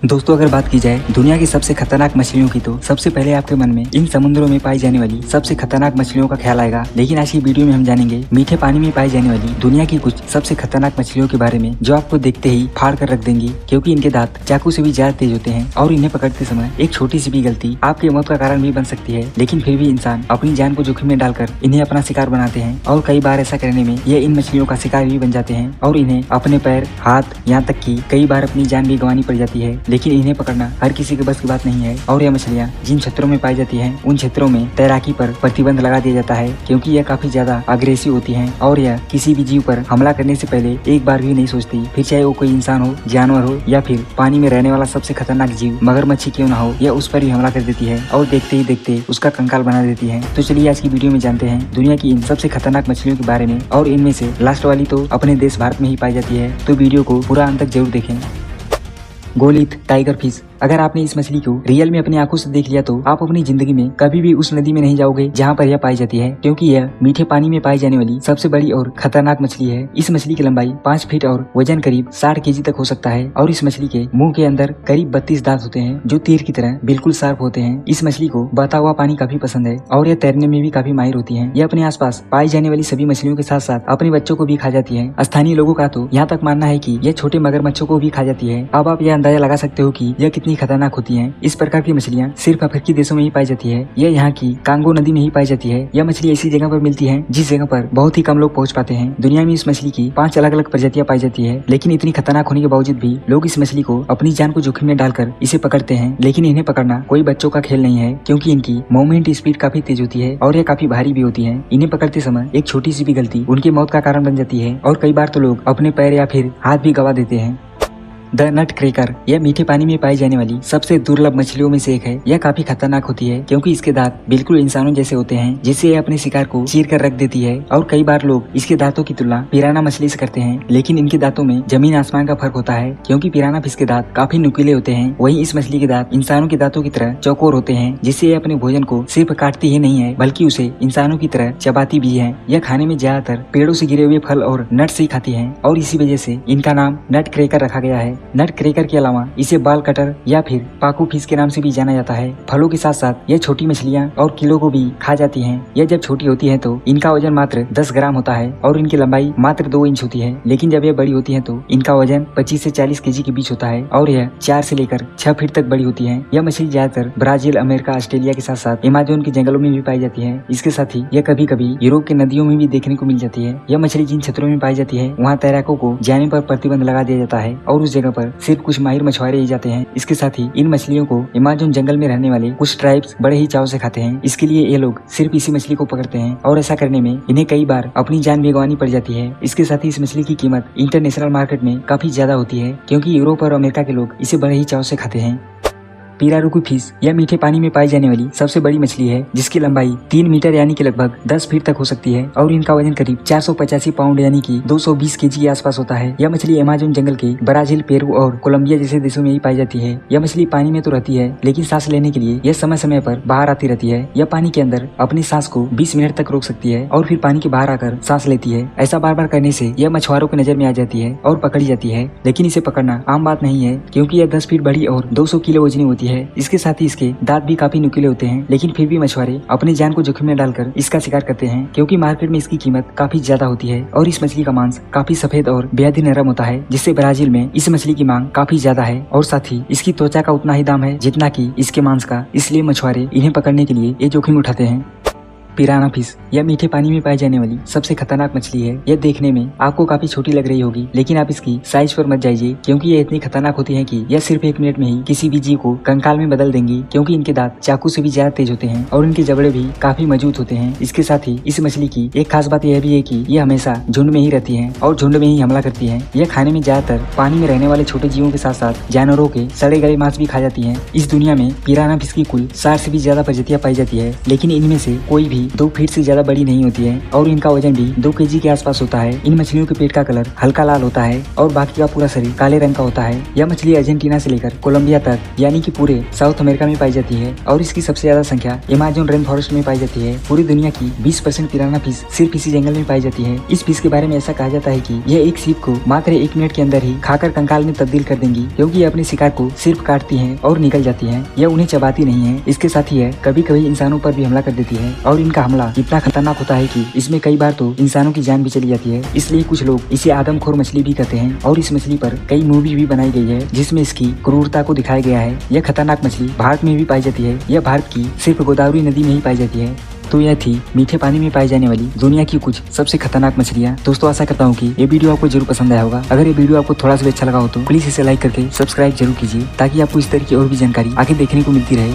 दोस्तों अगर बात की जाए दुनिया की सबसे खतरनाक मछलियों की तो सबसे पहले आपके मन में इन समुद्रों में पाई जाने वाली सबसे खतरनाक मछलियों का ख्याल आएगा। लेकिन आज की वीडियो में हम जानेंगे मीठे पानी में पाई जाने वाली दुनिया की कुछ सबसे खतरनाक मछलियों के बारे में, जो आपको देखते ही फाड़ कर रख देंगी, क्योंकि इनके दांत चाकू से भी ज्यादा तेज होते हैं और इन्हें पकड़ते समय एक छोटी सी भी गलती आपकी मौत का कारण भी बन सकती है। लेकिन फिर भी इंसान अपनी जान को जोखिम में डालकर इन्हें अपना शिकार बनाते हैं और कई बार ऐसा करने में ये इन मछलियों का शिकार भी बन जाते हैं और इन्हें अपने पैर, हाथ, यहाँ तक कि कई बार अपनी जान भी गंवानी पड़ जाती है। लेकिन इन्हें पकड़ना हर किसी के बस की बात नहीं है और यह मछलियाँ जिन क्षेत्रों में पाई जाती हैं उन क्षेत्रों में तैराकी पर प्रतिबंध लगा दिया जाता है, क्योंकि यह काफी ज्यादा अग्रेसिव होती हैं और यह किसी भी जीव पर हमला करने से पहले एक बार भी नहीं सोचती, फिर चाहे वो कोई इंसान हो, जानवर हो या फिर पानी में रहने वाला सबसे खतरनाक जीव मगरमच्छी क्यों ना हो, यह उस पर भी हमला कर देती है और देखते ही देखते उसका कंकाल बना देती है। तो चलिए आज की वीडियो में जानते हैं दुनिया की इन सबसे खतरनाक मछलियों के बारे में, और इनमें से लास्ट वाली तो अपने देश भारत में ही पाई जाती है। तो वीडियो को पूरा अंत तक जरूर देखें। गोलित टाइगर फिश। अगर आपने इस मछली को रियल में अपनी आंखों से देख लिया तो आप अपनी जिंदगी में कभी भी उस नदी में नहीं जाओगे जहाँ पर यह पाई जाती है, क्योंकि यह मीठे पानी में पाई जाने वाली सबसे बड़ी और खतरनाक मछली है। इस मछली की लंबाई 5 फीट और वजन करीब 60 केजी तक हो सकता है और इस मछली के मुंह के अंदर करीब 32 दांत होते हैं जो तीर की तरह बिल्कुल शार्प होते हैं। इस मछली को बहता हुआ पानी काफी पसंद है और यह तैरने में भी काफी माहिर होती है। यह अपने आसपास पाई जाने वाली सभी मछलियों के साथ साथ अपने बच्चों को भी खा जाती है। स्थानीय लोगों का तो यहाँ तक मानना है कि यह छोटे मगरमच्छों को भी खा जाती है। अब आप यह अंदाजा लगा सकते हो कि यह कितनी खतरनाक होती है। इस प्रकार की मछलियाँ सिर्फ अफ्रीकी देशों में ही पाई जाती है। यह यहाँ की कांगो नदी में ही पाई जाती है। यह मछली ऐसी जगह पर मिलती है जिस जगह पर बहुत ही कम लोग पहुँच पाते हैं। दुनिया में इस मछली की 5 अलग अलग प्रजातियां पाई जाती है, लेकिन इतनी खतरनाक होने के बावजूद भी लोग इस मछली को अपनी जान को जोखिम में डालकर इसे पकड़ते हैं। लेकिन इन्हें पकड़ना कोई बच्चों का खेल नहीं है, क्योंकि इनकी मूवमेंट स्पीड काफी तेज होती है और यह काफी भारी भी होती है। इन्हें पकड़ते समय एक छोटी सी भी गलती उनकी मौत का कारण बन जाती है और कई बार तो लोग अपने पैर या फिर हाथ भी गवा देते हैं। The nutcracker. यह मीठे पानी में पाई जाने वाली सबसे दुर्लभ मछलियों में से एक है। यह काफी खतरनाक होती है क्योंकि इसके दांत बिल्कुल इंसानों जैसे होते हैं, जिससे यह अपने शिकार को चीर कर रख देती है और कई बार लोग इसके दांतों की तुलना पिराना मछली से करते हैं। लेकिन इनके दांतों में जमीन आसमान का फर्क होता है, क्योंकि पिराना फिश के दांत काफी नुकीले होते हैं, वहीं इस मछली के दांत इंसानों के दांतों की तरह चौकोर होते हैं, जिससे यह अपने भोजन को सिर्फ काटती ही नहीं है बल्कि उसे इंसानों की तरह चबाती भी है। यह खाने में ज्यादातर पेड़ों से गिरे हुए फल और नट्स ही खाती है और इसी वजह से इनका नाम नट क्रैकर रखा गया है। नट क्रैकर के अलावा इसे बाल कटर या फिर पाकू फिश के नाम से भी जाना जाता है। फलों के साथ साथ यह छोटी मछलियां और कीड़ों को भी खा जाती हैं। यह जब छोटी होती है तो इनका वजन मात्र 10 ग्राम होता है और इनकी लंबाई मात्र 2 इंच होती है, लेकिन जब यह बड़ी होती है तो इनका वजन 25 से 40 केजी के बीच होता है और यह 4 से लेकर 6 फीट तक बड़ी होती है। यह मछली ज्यादातर ब्राजील, अमेरिका, ऑस्ट्रेलिया के साथ साथ अमेज़न के जंगलों में भी पाई जाती है। इसके साथ ही यह कभी कभी यूरोप के नदियों में भी देखने को मिल जाती है। यह मछली जिन क्षेत्रों में पाई जाती है वहाँ तैराकों को जाने पर प्रतिबंध लगा दिया जाता है और उस जगह पर सिर्फ कुछ माहिर मछुआरे ही जाते हैं। इसके साथ ही इन मछलियों को अमेज़न जंगल में रहने वाले कुछ ट्राइब्स बड़े ही चाव से खाते हैं। इसके लिए ये लोग सिर्फ इसी मछली को पकड़ते हैं और ऐसा करने में इन्हें कई बार अपनी जान भी गंवानी पड़ जाती है। इसके साथ ही इस मछली की कीमत इंटरनेशनल मार्केट में काफी ज्यादा होती है, क्योंकि यूरोप और अमेरिका के लोग इसे बड़े ही चाव से खाते हैं। पीरारूकू फिश। यह मीठे पानी में पाई जाने वाली सबसे बड़ी मछली है, जिसकी लंबाई 3 मीटर यानी कि लगभग 10 फीट तक हो सकती है और इनका वजन करीब 485 पाउंड यानी कि 220 केजी के आसपास होता है। यह मछली अमेज़न जंगल के ब्राजील, पेरू और कोलंबिया जैसे देशों में ही पाई जाती है। यह मछली पानी में तो रहती है, लेकिन सांस लेने के लिए यह समय समय पर बाहर आती रहती है। यह पानी के अंदर अपनी सांस को 20 मिनट तक रोक सकती है और फिर पानी के बाहर आकर सांस लेती है। ऐसा बार बार करने से यह मछुआरों की नजर में आ जाती है और पकड़ी जाती है, लेकिन इसे पकड़ना आम बात नहीं है, क्योंकि यह 10 फीट बड़ी और 200 किलो वजनी होती है। इसके साथ इसके दांत भी काफी नुकीले होते हैं, लेकिन फिर भी मछुआरे अपनी जान को जोखिम में डालकर इसका शिकार करते हैं, क्योंकि मार्केट में इसकी कीमत काफी ज्यादा होती है और इस मछली का मांस काफी सफेद और बेहद ही नरम होता है, जिससे ब्राजील में इस मछली की मांग काफी ज्यादा है और साथ ही इसकी त्वचा का उतना ही दाम है जितना कि इसके मांस का। इसलिए मछुआरे इन्हें पकड़ने के लिए ये जोखिम उठाते हैं। पिराना फिश। यह मीठे पानी में पाई जाने वाली सबसे खतरनाक मछली है। यह देखने में आपको काफी छोटी लग रही होगी, लेकिन आप इसकी साइज पर मत जाइए, क्योंकि यह इतनी खतरनाक होती है कि यह सिर्फ 1 मिनट में ही किसी भी जीव को कंकाल में बदल देंगी, क्योंकि इनके दांत चाकू से भी ज्यादा तेज होते हैं और इनके जबड़े भी काफी मजबूत होते हैं। इसके साथ ही इस मछली की एक खास बात यह भी है कि यह हमेशा झुंड में ही रहती है और झुंड में ही हमला करती है। यह खाने में ज्यादातर पानी में रहने वाले छोटे जीवों के साथ साथ जानवरों के सड़े गले मांस भी खा जाती है। इस दुनिया में पिराना फिश की कुल 60 से भी ज्यादा प्रजातियां पाई जाती है, लेकिन इनमें से कोई भी भी 2 फीट से ज्यादा बड़ी नहीं होती है और इनका वजन भी 2 केजी के आसपास होता है। इन मछलियों के पेट का कलर हल्का लाल होता है और बाकी का पूरा शरीर काले रंग का होता है। यह मछली अर्जेंटीना से लेकर कोलंबिया तक यानी कि पूरे साउथ अमेरिका में पाई जाती है और इसकी सबसे ज्यादा संख्या अमेज़न रेन फॉरेस्ट में पाई जाती है। पूरी दुनिया की 20% पिराना फिश सिर्फ इसी जंगल में पाई जाती है। इस फिश के बारे में ऐसा कहा जाता है कि यह एक सीप को मात्र 1 मिनट के अंदर ही खाकर कंकाल में तब्दील कर देंगी, क्योंकि ये अपने शिकार को सिर्फ काटती हैं और निकल जाती हैं। यह उन्हें चबाती नहीं है। इसके साथ ही यह कभी कभी इंसानों पर भी हमला कर देती है और इनका हमला इतना खतरनाक होता है कि इसमें कई बार तो इंसानों की जान भी चली जाती है। इसलिए कुछ लोग इसे आदमखोर मछली भी कहते हैं और इस मछली पर कई मूवी भी बनाई गई है जिसमें इसकी क्रूरता को दिखाया गया है। यह खतरनाक मछली भारत में भी पाई जाती है। यह भारत की सिर्फ गोदावरी नदी में ही पाई जाती है। तो यह थी मीठे पानी में पाई जाने वाली दुनिया की कुछ सबसे खतरनाक मछलियाँ। दोस्तों आशा करता हूँ कि ये वीडियो आपको जरूर पसंद आया होगा। अगर ये वीडियो आपको थोड़ा सा भी अच्छा लगा हो तो प्लीज इसे लाइक करके सब्सक्राइब जरूर कीजिए, ताकि आपको इस तरह की और भी जानकारी आगे देखने को मिलती रहे।